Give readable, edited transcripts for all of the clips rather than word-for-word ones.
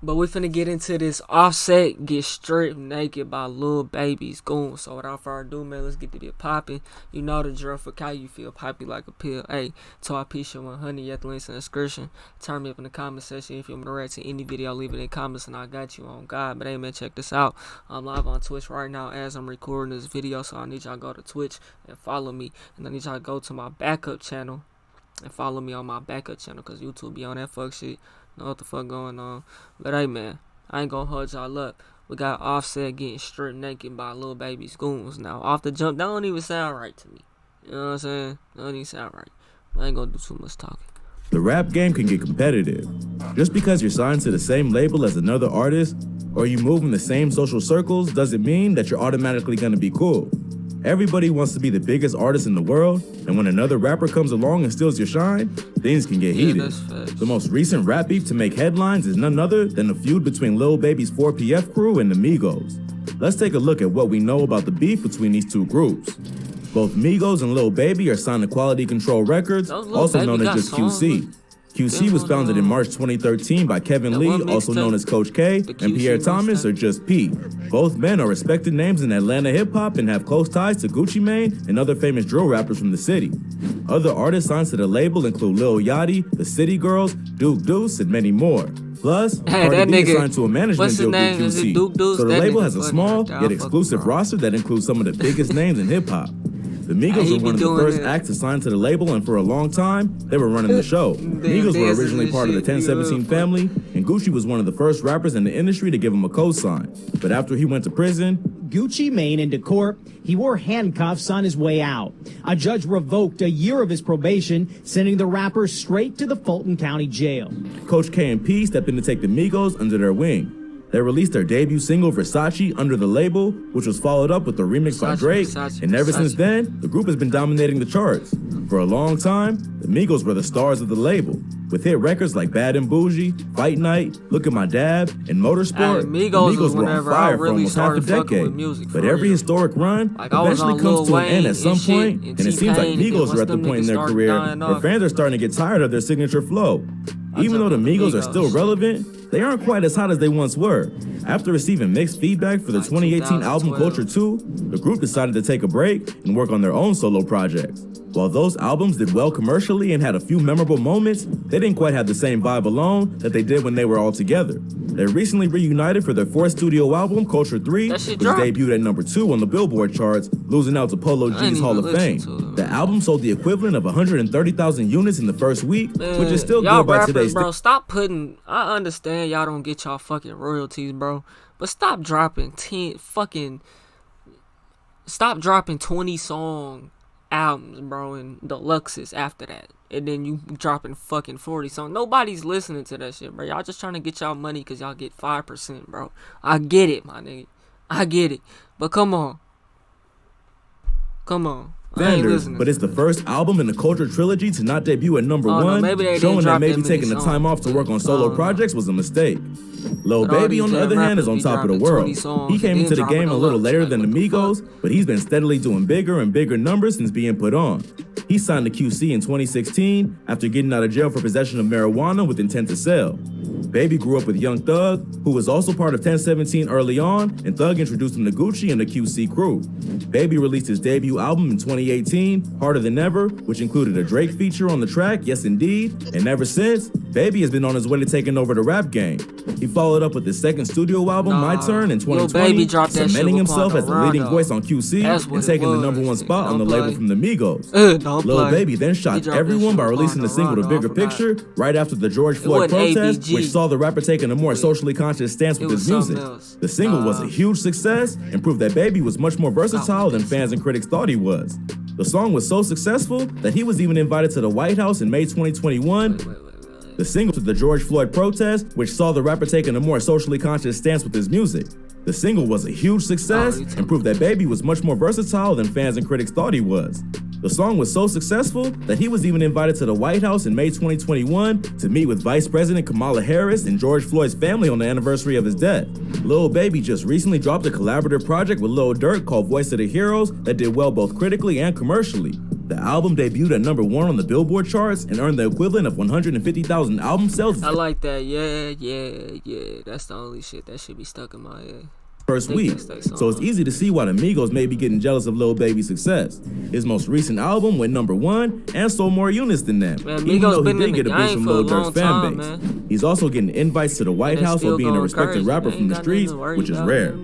But we finna get into this Offset get stripped naked by Lil Baby's Goons. So without further ado, man, let's get to it popping. You know the drill for how you feel, pipey like a pill. Hey, to our piece 100, you have the links in the description. Turn me up in the comment section if you want me to react to any video, leave it in the comments and I got you on God. But hey man, check this out. I'm live on Twitch right now as I'm recording this video, so I need y'all to go to Twitch and follow me. And I need y'all to go to my backup channel and follow me on my backup channel, because YouTube be on that fuck shit. Know what the fuck going on. But hey man, I ain't gonna hold y'all up. We got Offset getting stripped naked by Lil Baby's Goons. Now off the jump, that don't even sound right to me. You know what I'm saying? That don't even sound right. I ain't gonna do too much talking. The rap game can get competitive. Just because you're signed to the same label as another artist, or you move in the same social circles, doesn't mean that you're automatically gonna be cool. Everybody wants to be the biggest artist in the world, and when another rapper comes along and steals your shine, things can get heated. The most recent rap beef to make headlines is none other than the feud between Lil Baby's 4PF crew and the Migos. Let's take a look at what we know about the beef between these two groups. Both Migos and Lil Baby are signed to Quality Control Records, also known as just QC. QC was founded in March 2013 by Kevin Lee, also known as Coach K, and Pierre Thomas, or just P. Both men are respected names in Atlanta hip-hop and have close ties to Gucci Mane and other famous drill rappers from the city. Other artists signed to the label include Lil Yachty, the City Girls, Duke Deuce, and many more. Plus, Cardi B is signed to a management deal with QC, so the label has a small yet exclusive roster that includes some of the biggest names in hip-hop. The Migos were one of the first acts assigned to the label, and for a long time, they were running the show. Migos were originally part of the 1017 family, and Gucci was one of the first rappers in the industry to give him a cosign. But after he went to prison, Gucci Mane into court, he wore handcuffs on his way out. A judge revoked a year of his probation, sending the rapper straight to the Fulton County Jail. Coach K and P stepped in to take the Migos under their wing. They released their debut single, Versace, under the label, which was followed up with a remix by Drake, and ever since then, the group has been dominating the charts. For a long time, the Migos were the stars of the label, with hit records like Bad and Bougie, Fight Night, Look at My Dab, and Motorsport. The Migos were on fire for almost half a decade, but every historic run eventually comes to an end at some point, and it seems like Migos are at the point in their career where fans are starting to get tired of their signature flow. Even though the Migos are still relevant, they aren't quite as hot as they once were. After receiving mixed feedback for the 2018 album Culture 2, the group decided to take a break and work on their own solo projects. While those albums did well commercially and had a few memorable moments, they didn't quite have the same vibe alone that they did when they were all together. They recently reunited for their fourth studio album, Culture 3, which debuted at number 2 on the Billboard charts, losing out to Polo G's Hall of Fame. The album sold the equivalent of 130,000 units in the first week, which is still good by today's bro, stop putting, I understand y'all don't get y'all fucking royalties, bro, but stop dropping 20 song albums, bro, and deluxes after that, and then you dropping fucking 40 songs. Nobody's listening to that shit, bro. Y'all just trying to get y'all money because y'all get 5%, bro. I get it, my nigga, I get it, but come on, but it's the first album in the Culture trilogy to not debut at number 1, showing that maybe taking the time off to work on solo projects was a mistake. Lil Baby, on the other hand, is on top of the world. He came into the game a little later than the Migos, but he's been steadily doing bigger and bigger numbers since being put on. He signed to QC in 2016 after getting out of jail for possession of marijuana with intent to sell. Baby grew up with Young Thug, who was also part of 1017 early on, and Thug introduced him to Gucci and the QC crew. Baby released his debut album in 2018, Harder Than Ever, which included a Drake feature on the track, Yes Indeed, and ever since, Baby has been on his way to taking over the rap game. He followed up with his second studio album, My Turn, in 2020, cementing himself as the leading voice on QC and taking the number 1 spot on the label from the Migos. Lil Baby then shocked everyone by releasing the single The Bigger Picture right after the George Floyd protest, which saw the rapper taking a more socially conscious stance with his music. The single was a huge success and proved that Baby was much more versatile than fans and critics thought he was. The song was so successful that he was even invited to the White House in May 2021. The single to the George Floyd protest, which saw the rapper taking a more socially conscious stance with his music. The single was a huge success and proved that Baby was much more versatile than fans and critics thought he was. The song was so successful that he was even invited to the White House in May 2021 to meet with Vice President Kamala Harris and George Floyd's family on the anniversary of his death. Lil Baby just recently dropped a collaborative project with Lil Durk called Voice of the Heroes that did well both critically and commercially. The album debuted at #1 on the Billboard charts and earned the equivalent of 150,000 album sales. I like that. Yeah. That's the only shit that should be stuck in my head. First week, so it's easy to see why the Migos may be getting jealous of Lil Baby's success. His most recent album went #1 and sold more units than them, even though he did get a boost from Lil Durk's fan base. Man. He's also getting invites to the White House for being a respected rapper from the streets, which is rare.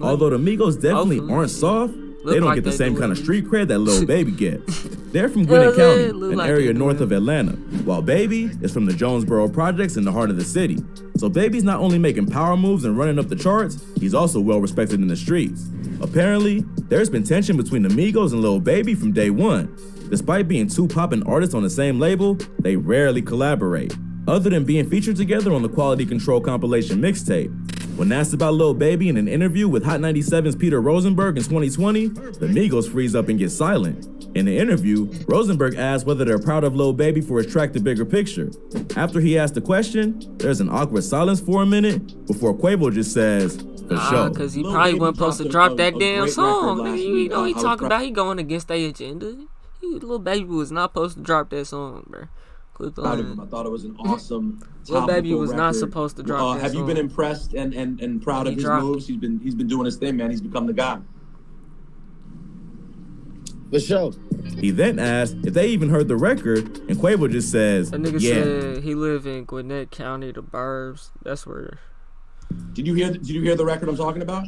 Although the Migos definitely aren't soft, they don't get the same kind of street cred that Lil Baby gets. They're from Gwinnett County, an area north of Atlanta, while Baby is from the Jonesboro Projects in the heart of the city. So Baby's not only making power moves and running up the charts, he's also well respected in the streets. Apparently, there's been tension between the Migos and Lil Baby from day one. Despite being two poppin' artists on the same label, they rarely collaborate, other than being featured together on the Quality Control compilation mixtape. When asked about Lil Baby in an interview with Hot 97's Peter Rosenberg in 2020, the Migos freeze up and get silent. In the interview, Rosenberg asked whether they're proud of Lil Baby for his track The Bigger Picture. After he asked the question, there's an awkward silence for a minute before Quavo just says, for sure. Cause he probably wasn't supposed to drop that damn song. You know he talking about he going against their agenda. Lil Baby was not supposed to drop that song, bro. I thought it was an awesome Lil Baby was not supposed to drop that Have song. you been impressed and proud of his moves? He's been doing his thing, man. He's become the guy. For sure. He then asked if they even heard the record, and Quavo just says, that nigga yeah. said he live in Gwinnett County, the burbs. That's where. Did you hear the record I'm talking about?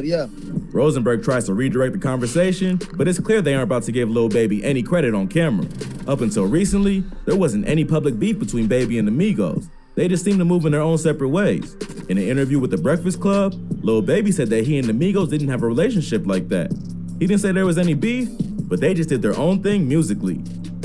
Yeah. Rosenberg tries to redirect the conversation, but it's clear they aren't about to give Lil Baby any credit on camera. Up until recently, there wasn't any public beef between Baby and the Migos. They just seem to move in their own separate ways. In an interview with The Breakfast Club, Lil Baby said that he and the Migos didn't have a relationship like that. He didn't say there was any beef, but they just did their own thing musically.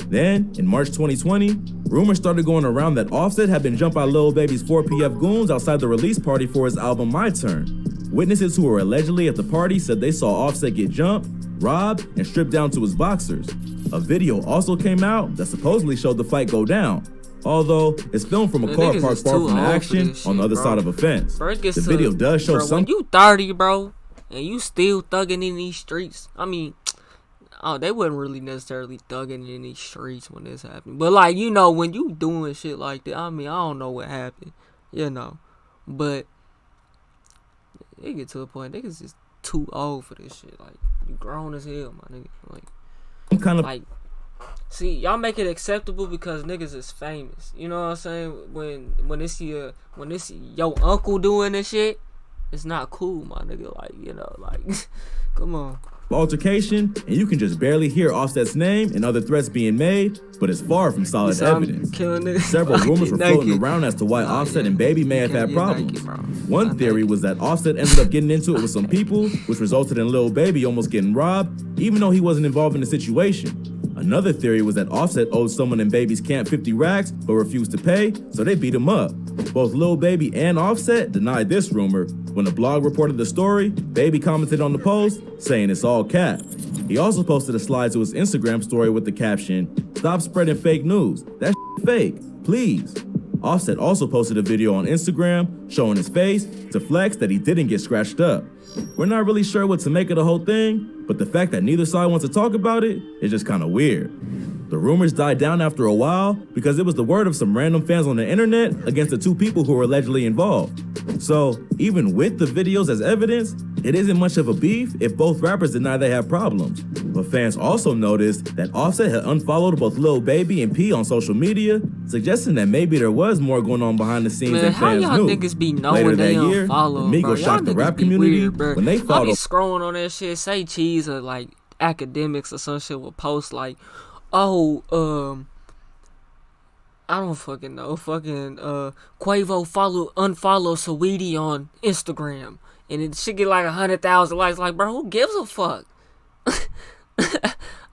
Then, in March 2020, rumors started going around that Offset had been jumped by Lil Baby's 4PF goons outside the release party for his album My Turn. Witnesses who were allegedly at the party said they saw Offset get jumped, robbed, and stripped down to his boxers. A video also came out that supposedly showed the fight go down, although it's filmed from a car parked far from the action on the other side of a fence. The video does show some. When you 30, bro, and you still thugging in these streets, I mean, they wasn't really necessarily thugging in these streets when this happened. But, like, you know, when you doing shit like that, I mean, I don't know what happened, you know. But it get to a point, niggas just too old for this shit. Like, you grown as hell, my nigga. Like, I'm kind of like, see, y'all make it acceptable because niggas is famous. You know what I'm saying? When it's your uncle doing this shit, it's not cool, my nigga. Like, you know, like, come on. Altercation, and you can just barely hear Offset's name and other threats being made, but it's far from solid evidence. Several rumors were floating around as to why Offset and Baby may have had problems. One theory was that Offset ended up getting into it with some people, which resulted in Lil Baby almost getting robbed, even though he wasn't involved in the situation. Another theory was that Offset owed someone in Baby's camp 50 racks, but refused to pay, so they beat him up. Both Lil Baby and Offset denied this rumor. When the blog reported the story, Baby commented on the post, saying it's all cap. He also posted a slide to his Instagram story with the caption, "Stop spreading fake news. That's fake, please." Offset also posted a video on Instagram showing his face to flex that he didn't get scratched up. We're not really sure what to make of the whole thing, but the fact that neither side wants to talk about it is just kind of weird. The rumors died down after a while because it was the word of some random fans on the internet against the two people who were allegedly involved. So, even with the videos as evidence, it isn't much of a beef if both rappers deny they have problems. But fans also noticed that Offset had unfollowed both Lil Baby and P on social media, suggesting that maybe there was more going on behind the scenes than fans knew. Niggas be knowing Later they that year, unfollow, the Migos shocked the rap community when they followed. I be scrolling on that shit, say Cheese or like academics or some shit will post like, oh, I don't fucking know. Fucking Quavo unfollow Saweetie on Instagram, and it should get like 100,000 likes. Like, bro, who gives a fuck?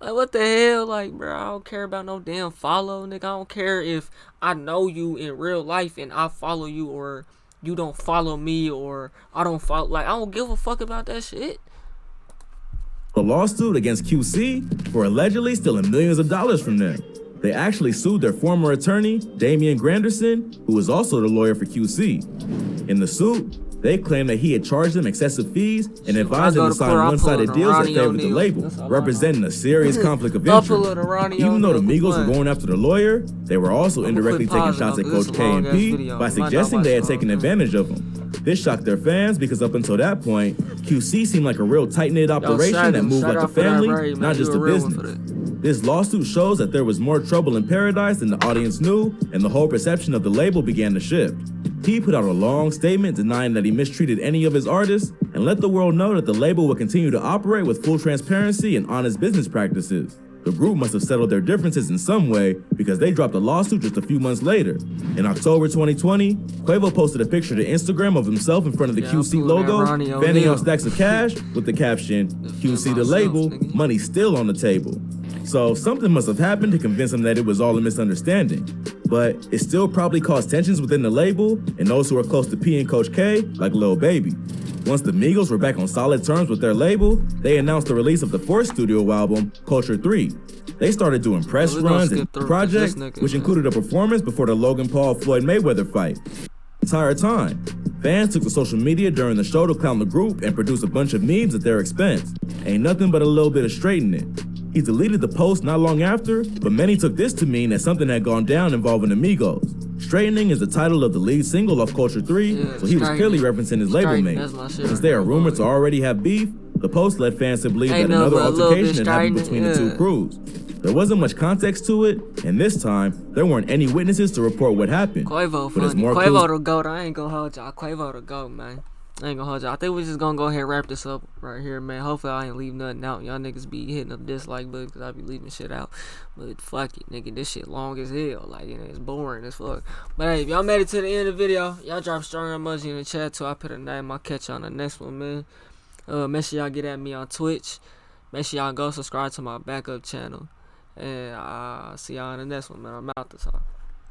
Like, what the hell? Like, bro, I don't care about no damn follow, nigga. I don't care if I know you in real life and I follow you, or you don't follow me, or I don't follow. Like, I don't give a fuck about that shit. A lawsuit against QC for allegedly stealing millions of dollars from them. They actually sued their former attorney, Damian Granderson, who was also the lawyer for QC. In the suit, They claimed that he had charged them excessive fees and advised them to sign one-sided deals that favored the label, representing a serious conflict of interest. Even though the Migos were going after the lawyer, they were also indirectly taking shots at Coach K and P by suggesting they had taken advantage of him. This shocked their fans because up until that point, QC seemed like a real tight-knit operation that moved like a family, not just a business. This lawsuit shows that there was more trouble in paradise than the audience knew, and the whole perception of the label began to shift. He put out a long statement denying that he mistreated any of his artists and let the world know that the label would continue to operate with full transparency and honest business practices. The group must have settled their differences in some way because they dropped a lawsuit just a few months later. In October 2020, Quavo posted a picture to Instagram of himself in front of the QC logo, fanning out stacks of cash with the caption, QC the label, money still on the table. So something must have happened to convince him that it was all a misunderstanding. But it still probably caused tensions within the label and those who are close to P and Coach K, like Lil Baby. Once the Migos were back on solid terms with their label, they announced the release of the fourth studio album, Culture 3. They started doing press runs and projects, which included a performance before the Logan Paul-Floyd Mayweather fight. The entire time, fans took to social media during the show to clown the group and produce a bunch of memes at their expense. Ain't nothing but a little bit of straightening. He deleted the post not long after, but many took this to mean that something had gone down involving the Migos. Straightening is the title of the lead single off Culture 3, so he was clearly referencing his label mate. Since they are rumored to already have beef, the post led fans to believe that another altercation had happened between the two crews. There wasn't much context to it, and this time, there weren't any witnesses to report what happened. Quavo funny. Quavo the GOAT. I ain't gonna hold y'all. Quavo the GOAT, man. I ain't gonna hold y'all. I think we just gonna go ahead and wrap this up right here, man. Hopefully I ain't leave nothing out. Y'all niggas be hitting the dislike button because I be leaving shit out. But fuck it, nigga. This shit long as hell. Like, you know, it's boring as fuck. But hey, if y'all made it to the end of the video, y'all drop strong emoji in the chat too. I put a name. I'll catch y'all on the next one, man. Make sure y'all get at me on Twitch. Make sure y'all go subscribe to my backup channel. And I'll see y'all in the next one, man. I'm out this time.